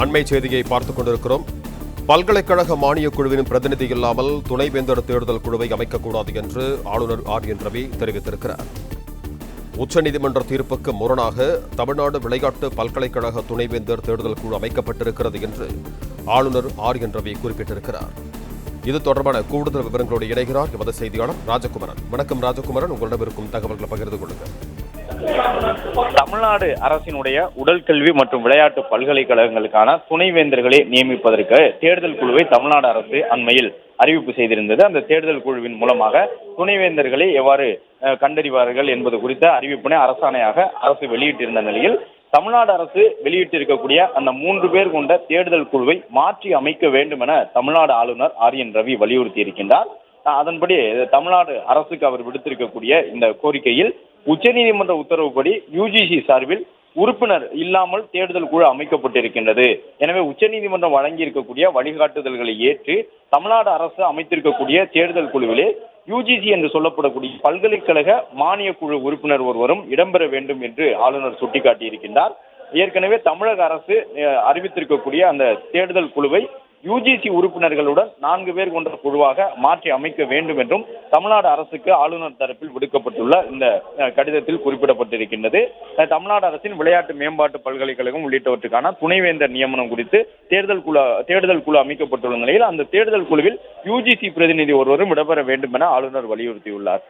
அண்மை செய்தியை பார்த்துக் கொண்டிருக்கிறோம். பல்கலைக்கழக மானியக் குழுவின் பிரதிநிதி இல்லாமல் துணைவேந்தர் தேர்தல் குழுவை அமைக்கக்கூடாது என்று ஆளுநர் ஆர்.என். ரவி தெரிவித்திருக்கிறார். உச்சநீதிமன்ற தீர்ப்புக்கு முரணாக தமிழ்நாடு விளையாட்டு பல்கலைக்கழக துணைவேந்தர் தேர்தல் குழு அமைக்கப்பட்டிருக்கிறது என்று ஆளுநர் ஆர்.என். ரவி குறிப்பிட்டிருக்கிறார். இது தொடர்பான கூடுதல் விவரங்களோடு இணைகிறார் எமது செய்தியாளர் ராஜகுமரன். வணக்கம் ராஜகுமரன், உங்களிடம் இருக்கும் தகவல்களை பகிர்ந்து கொள்ளுங்கள். தமிழ்நாடு அரசினுடைய உடற்கல்வி மற்றும் விளையாட்டு பல்கலைக்கழகங்களுக்கான துணைவேந்தர்களை நியமிப்பதற்கு தேர்தல் குழுவை தமிழ்நாடு அரசு அண்மையில் அறிவிப்பு செய்திருந்தது. அந்த தேர்தல் குழுவின் மூலமாக துணைவேந்தர்களை எவ்வாறு கண்டறிவார்கள் என்பது குறித்த அறிவிப்பினை அரசாணையாக அரசு வெளியிட்டிருந்த நிலையில் தமிழ்நாடு அரசு வெளியிட்டிருக்கக்கூடிய அந்த 3 பேர் கொண்ட தேர்தல் குழுவை மாற்றி அமைக்க வேண்டும் என தமிழ்நாடு ஆளுநர் ஆர்.என். ரவி வலியுறுத்தி இருக்கின்றார். அதன்படி தமிழ்நாடு அரசுக்கு அவர் விடுத்திருக்கக்கூடிய இந்த கோரிக்கையில் உச்சநீதிமன்ற உத்தரவுப்படி யுஜிசி சார்பில் உறுப்பினர் இல்லாமல் தேர்தல் குழு அமைக்கப்பட்டிருக்கின்றது. எனவே உச்சநீதிமன்றம் வழங்கியிருக்கக்கூடிய வழிகாட்டுதல்களை ஏற்று தமிழ்நாடு அரசு அமைத்திருக்கக்கூடிய தேர்தல் குழுவிலே யுஜிசி என்று சொல்லப்படக்கூடிய பல்கலைக்கழக மானிய குழு உறுப்பினர் ஒருவரும் இடம்பெற வேண்டும் என்று ஆளுநர் சுட்டிக்காட்டியிருக்கின்றார். ஏற்கனவே தமிழக அரசு அறிவித்திருக்கக்கூடிய அந்த தேர்தல் குழுவை யுஜிசி உறுப்பினர்களுடன் 4 பேர் கொண்ட குழுவாக மாற்றி அமைக்க வேண்டும் என்றும் தமிழ்நாடு அரசுக்கு ஆளுநர் தரப்பில் விடுக்கப்பட்டுள்ள இந்த கடிதத்தில் குறிப்பிடப்பட்டிருக்கின்றது. தமிழ்நாடு அரசின் விளையாட்டு மேம்பாட்டு பல்கலைக்கழகம் உள்ளிட்டவற்றுக்கான துணைவேந்தர் நியமனம் குறித்து தேர்தல் குழு அமைக்கப்பட்டுள்ள நிலையில் அந்த தேர்தல் குழுவில் யுஜிசி பிரதிநிதி ஒருவரும் இடம்பெற வேண்டும் என ஆளுநர் வலியுறுத்தியுள்ளார்.